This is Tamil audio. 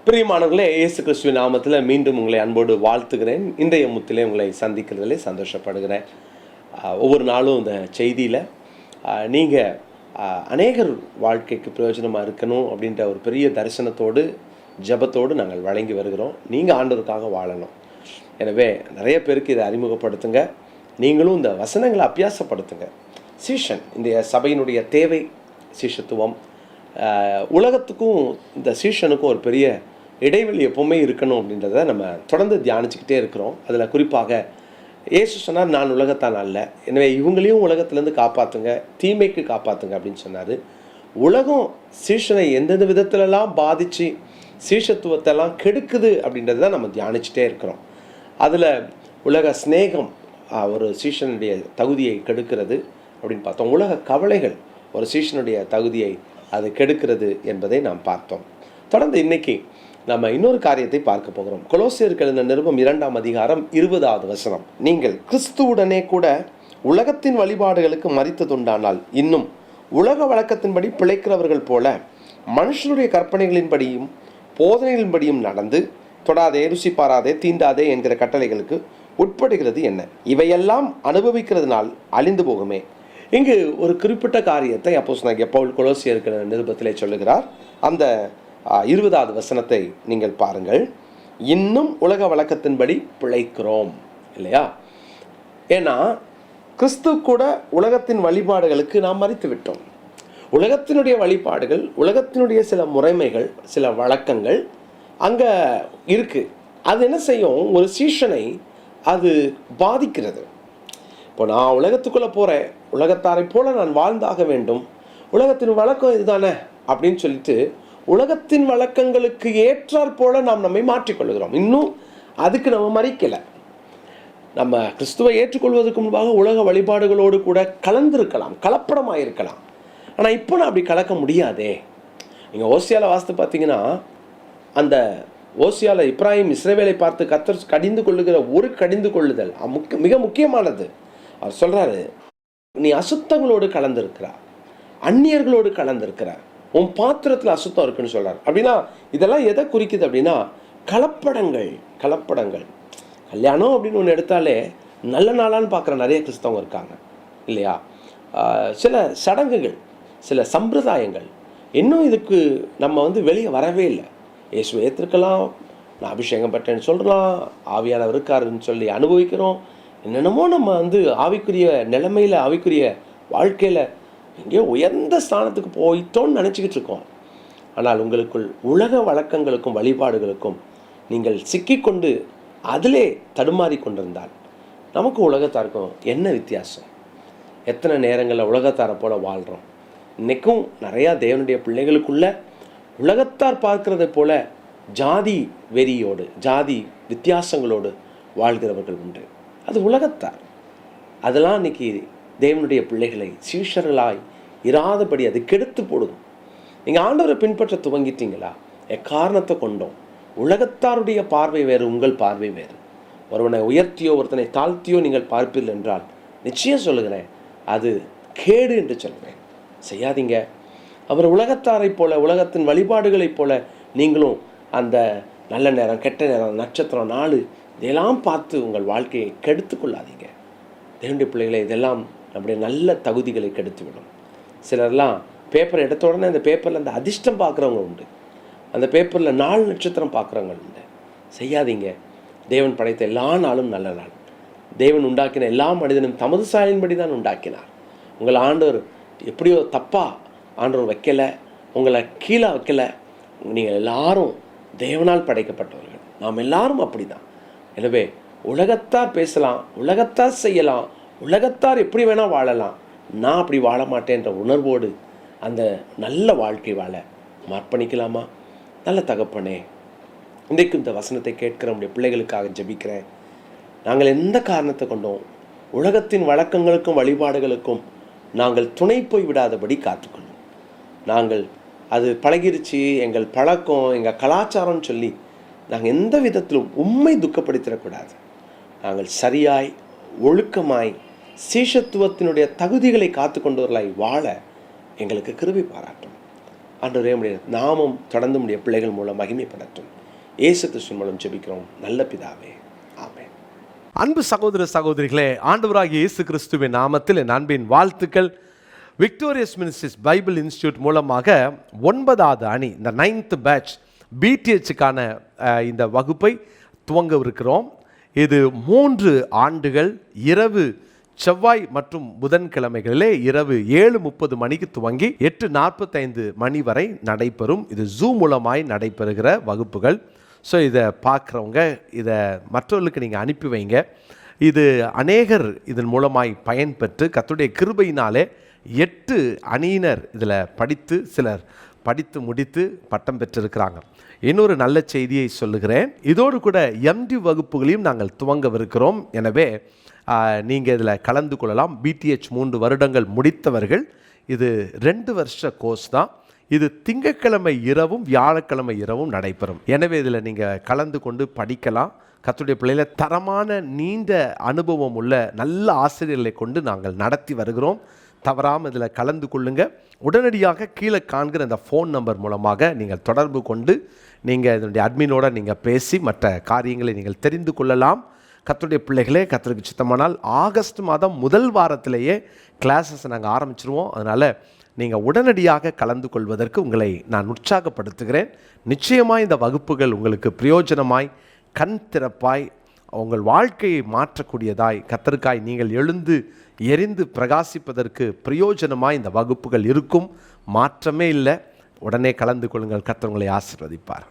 பிரியமானவர்களே, இயேசு கிறிஸ்துவின் நாமத்தில் மீண்டும் உங்களை அன்போடு வாழ்த்துகிறேன். இன்றைய முத்திலே உங்களை சந்திக்கிறதிலே சந்தோஷப்படுகிறேன். ஒவ்வொரு நாளும் இந்த செய்தியில் நீங்கள் அநேகர் வாழ்க்கைக்கு பிரயோஜனமாக இருக்கணும் அப்படின்ற ஒரு பெரிய தரிசனத்தோடு ஜெபத்தோடு நாங்கள் வழங்கி வருகிறோம். நீங்கள் ஆண்டவருக்காக வாழணும். எனவே நிறைய பேருக்கு இதை அறிமுகப்படுத்துங்க. நீங்களும் இந்த வசனங்களை அபியாசப்படுத்துங்க. சீஷன், இந்த சபையினுடைய தேவை சீஷத்துவம். உலகத்துக்கும் இந்த சீஷனுக்கும் ஒரு பெரிய இடைவெளி எப்பவுமே இருக்கணும் அப்படின்றத நம்ம தொடர்ந்து தியானிச்சுக்கிட்டே இருக்கிறோம். அதில் குறிப்பாக இயேசு சொன்னார், நான் உலகத்தான் அல்ல, எனவே இவங்களையும் உலகத்திலேருந்து காப்பாற்றுங்க, தீமைக்கு காப்பாற்றுங்க அப்படின்னு சொன்னார். உலகம் சீஷனை எந்தெந்த விதத்துலலாம் பாதித்து சீஷத்துவத்தெல்லாம் கெடுக்குது அப்படின்றத நம்ம தியானிச்சுட்டே இருக்கிறோம். அதில் உலக ஸ்நேகம் ஒரு சீஷனுடைய தகுதியை கெடுக்கிறது அப்படின்னு பார்த்தோம். உலக கவலைகள் ஒரு சீஷனுடைய தகுதியை அது கெடுக்கிறது என்பதை நாம் பார்த்தோம். தொடர்ந்து இன்னைக்கு நம்ம இன்னொரு காரியத்தை பார்க்க போகிறோம். கொலோசியருக்கு எழுதின நிருபம் 2ஆம் அதிகாரம் 20வது வசனம். நீங்கள் கிறிஸ்துவுடனே கூட உலகத்தின் வழிபாடுகளுக்கு மரித்ததுண்டானால் இன்னும் உலக வழக்கத்தின்படி பிழைக்கிறவர்கள் போல மனுஷனுடைய கற்பனைகளின்படியும் போதனைகளின்படியும் நடந்து தொடாதே, ருசி பாராதே, தீண்டாதே என்கிற கட்டளைகளுக்கு உட்படுகிறது என்ன? இவையெல்லாம் அனுபவிக்கிறதுனால் அழிந்து போகுமே. இங்கு ஒரு குறிப்பிட்ட காரியத்தை அப்போஸ்தலனாகிய பவுல் கொலோசியருக்கு நிருபத்திலே சொல்லுகிறார். அந்த 20வது வசனத்தை நீங்கள் பாருங்கள். இன்னும் உலக வழக்கத்தின்படி பிழைக்கிறோம் இல்லையா? ஏன்னா கிறிஸ்து கூட உலகத்தின் வழிபாடுகளுக்கு நாம் மறித்து விட்டோம். உலகத்தினுடைய வழிபாடுகள், உலகத்தினுடைய சில முறைமைகள், சில வழக்கங்கள் அங்கே இருக்குது. அது என்ன செய்யும்? ஒரு சீஷனை அது பாதிக்கிறது. இப்போ நான் உலகத்துக்குள்ளே போகிறேன், உலகத்தாரை போல நான் வாழ்ந்தாக வேண்டும், உலகத்தின் வழக்கம் இதுதானே அப்படின்னு சொல்லிட்டு உலகத்தின் வழக்கங்களுக்கு ஏற்றாற் போல நாம் நம்மை மாற்றிக்கொள்கிறோம். இன்னும் அதுக்கு நம்ம மறிக்கலை. நம்ம கிறிஸ்துவை ஏற்றுக்கொள்வதற்கு முன்பாக உலக வழிபாடுகளோடு கூட கலந்திருக்கலாம், கலப்படமாக இருக்கலாம். ஆனால் இப்போ நான் அப்படி கலக்க முடியாதே. நீங்கள் ஓசியாவில் வாசித்து பார்த்தீங்கன்னா, அந்த ஓசியாவில் இப்ராஹிம் இஸ்ரவேலை பார்த்து கர்த்தர் கடிந்து கொள்ளுகிற ஒரு கடிந்து கொள்ளுதல் மிக முக்கியமானது. அவர் சொல்கிறாரு, நீ அசுத்தங்களோடு கலந்துருக்கிறார், அந்நியர்களோடு கலந்துருக்கிறார், உன் பாத்திரத்தில் அசுத்தம் இருக்குன்னு சொல்கிறார். அப்படின்னா இதெல்லாம் எதை குறிக்குது அப்படின்னா கலப்படங்கள். கல்யாணம் அப்படின்னு ஒன்று எடுத்தாலே நல்ல நாளான்னு பார்க்குற நிறைய கிறிஸ்தவங்க இருக்காங்க இல்லையா? சில சடங்குகள், சில சம்பிரதாயங்கள், இன்னும் இதுக்கு நம்ம வெளியே வரவே இல்லை. இயேசுவை ஏற்றிருக்கலாம், நான் அபிஷேகம் பெற்றேன்னு சொல்கிறோம், ஆவியானவர் இருக்காருன்னு சொல்லி அனுபவிக்கிறோம். என்னென்னமோ நம்ம ஆவிக்குரிய நிலைமையில், ஆவிக்குரிய வாழ்க்கையில் எங்கேயோ உயர்ந்த ஸ்தானத்துக்கு போயிட்டோன்னு நினச்சிக்கிட்டு இருக்கோம். ஆனால் உங்களுக்குள் உலக வழக்கங்களுக்கும் வழிபாடுகளுக்கும் நீங்கள் சிக்கிக்கொண்டு அதிலே தடுமாறி கொண்டிருந்தால் நமக்கு உலகத்தாருக்கும் என்ன வித்தியாசம்? எத்தனை நேரங்களில் உலகத்தாரை போல வாழ்கிறோம். இன்றைக்கும் நிறையா தேவனுடைய பிள்ளைகளுக்குள்ள உலகத்தார் பார்க்கிறதை போல ஜாதி வெறியோடு, ஜாதி வித்தியாசங்களோடு வாழ்கிறவர்கள் உண்டு. அது உலகத்தார். அதெல்லாம் இன்னைக்கு தேவனுடைய பிள்ளைகளை சீஷர்களாய் இராதபடி அது கெடுத்து போடுது. நீங்கள் ஆண்டவரை பின்பற்ற துவங்கிட்டீங்களா? எக்காரணத்தை கொண்டோம் உலகத்தாருடைய பார்வை வேறு, உங்கள் பார்வை வேறு. ஒருவனை உயர்த்தியோ ஒருத்தனை தாழ்த்தியோ நீங்கள் பார்ப்பீர்கள் என்றால் நிச்சயம் சொல்லுகிறேன், அது கேடு என்று சொல்கிறேன். செய்யாதீங்க. அவர் உலகத்தாரை போல, உலகத்தின் வழிபாடுகளைப் போல நீங்களும் அந்த நல்ல நேரம், கெட்ட நேரம், நட்சத்திரம், நாள் இதெல்லாம் பார்த்து உங்கள் வாழ்க்கையை கெடுத்து கொள்ளாதீங்க. தேவனுடைய பிள்ளைகளை இதெல்லாம் நம்முடைய நல்ல தகுதிகளை கெடுத்துவிடும். சிலர்லாம் பேப்பர் எடுத்த உடனே அந்த பேப்பரில் அந்த அதிர்ஷ்டம் பார்க்குறவங்க உண்டு, அந்த பேப்பரில் நாள் நட்சத்திரம் பார்க்குறவங்க உண்டு. செய்யாதீங்க. தேவன் படைத்த எல்லா நாளும் நல்ல நாள். தேவன் உண்டாக்கின எல்லா மனிதனும் தமது சாயலின்படி தான் உண்டாக்கினார். உங்கள் ஆண்டவர் எப்படியோ தப்பாக ஆண்டவர் வைக்கலை, உங்களை கீழே வைக்கலை. நீங்கள் எல்லாரும் தேவனால் படைக்கப்பட்டவர்கள். நாம் எல்லாரும் அப்படி தான். எனவே உலகத்தார் பேசலாம், உலகத்தார் செய்யலாம், உலகத்தார் எப்படி வேணால் வாழலாம், நான் அப்படி வாழ மாட்டேன்ற உணர்வோடு அந்த நல்ல வாழ்க்கை வாழ அர்ப்பணிக்கலாமா? நல்ல தகப்பனே, இன்றைக்கும் இந்த வசனத்தை கேட்கிற நம்முடைய பிள்ளைகளுக்காக ஜெபிக்கிறேன். நாங்கள் எந்த காரணத்தை கொண்டோம் உலகத்தின் வழக்கங்களுக்கும் வழிபாடுகளுக்கும் நாங்கள் துணை போய் விடாதபடி காத்துக்கொள்ளும். நாங்கள் அது பழகிருச்சு, எங்கள் பழக்கம், எங்கள் கலாச்சாரம்னு சொல்லி நாங்கள் எந்த விதத்திலும் உம்மை துக்கப்படுத்திடக்கூடாது. நாங்கள் சரியாய், ஒழுக்கமாய், சீஷத்துவத்தினுடைய தகுதிகளை காத்து கொண்டவர்களாய் வாழ எங்களுக்கு கிருபை பாராட்டும். ஆண்டவரே உம்முடைய நாமம் தொடர்ந்து உம்முடைய பிள்ளைகள் மூலம் மகிமைப்படட்டும். இயேசு கிறிஸ்துவின் மூலம் ஜெபிக்கிறோம் நல்ல பிதாவே, ஆமென். அன்பு சகோதர சகோதரிகளே, ஆண்டவராகிய இயேசு கிறிஸ்துவின் நாமத்தில் என் அன்பின் வாழ்த்துக்கள். விக்டோரியஸ் மினிஸ்ட்ரிஸ் பைபிள் இன்ஸ்டியூட் மூலமாக 9வது அணி, இந்த 9th பேட்ச் பிடிஹெச்சுக்கான இந்த வகுப்பை துவங்கவிருக்கிறோம். இது 3 ஆண்டுகள் இரவு செவ்வாய் மற்றும் புதன்கிழமைகளிலே இரவு 7:30 மணிக்கு துவங்கி 8:45 மணி வரை நடைபெறும். இது ஜூம் மூலமாய் நடைபெறுகிற வகுப்புகள். ஸோ இதை பார்க்குறவங்க இதை மற்றவர்களுக்கு நீங்கள் அனுப்பி வைங்க. இது அநேகர் இதன் மூலமாய் பயன்பெற்று கர்த்தருடைய கிருபையினாலே 8 அணியினர் இதில் படித்து சிலர் படித்து முடித்து பட்டம் பெற்றிருக்கிறாங்க. இன்னொரு நல்ல செய்தியை சொல்லுகிறேன். இதோடு கூட எம்டி வகுப்புகளையும் நாங்கள் துவங்கவிருக்கிறோம். எனவே நீங்கள் இதில் கலந்து கொள்ளலாம். பிடிஹெச் 3 வருடங்கள் முடித்தவர்கள். இது 2 வருஷ கோர்ஸ் தான். இது திங்கட்கிழமை இரவும் வியாழக்கிழமை இரவும் நடைபெறும். எனவே இதில் நீங்கள் கலந்து கொண்டு படிக்கலாம். கர்த்தருடைய பிள்ளைகளை தரமான நீண்ட அனுபவம் உள்ள நல்ல ஆசிரியர்களை கொண்டு நாங்கள் நடத்தி வருகிறோம். தவறாமல் இதில் கலந்து கொள்ளுங்கள். உடனடியாக கீழே காண்கிற அந்த ஃபோன் நம்பர் மூலமாக நீங்கள் தொடர்பு கொண்டு நீங்கள் இதனுடைய அட்மினோட நீங்கள் பேசி மற்ற காரியங்களை நீங்கள் தெரிந்து கொள்ளலாம். கர்த்தருடைய பிள்ளைகளே, கர்த்தருக்கு சித்தமானால் ஆகஸ்ட் மாதம் முதல் வாரத்திலேயே கிளாஸஸ் நாங்கள் ஆரம்பிச்சிருவோம். அதனால் நீங்கள் உடனடியாக கலந்து கொள்வதற்கு உங்களை நான் உற்சாகப்படுத்துகிறேன். நிச்சயமாக இந்த வகுப்புகள் உங்களுக்கு பிரயோஜனமாய், கண் திறப்பாய், உங்கள் வாழ்க்கையை மாற்றக்கூடியதாய், கர்த்தருக்காய் நீங்கள் எழுந்து எரிந்து பிரகாசிப்பதற்கு பிரயோஜனமாய் இந்த வகுப்புகள் இருக்கும். மாற்றமே இல்லை. உடனே கலந்து கொள்ளுங்கள். கர்த்தர் உங்களை ஆசீர்வதிப்பார்.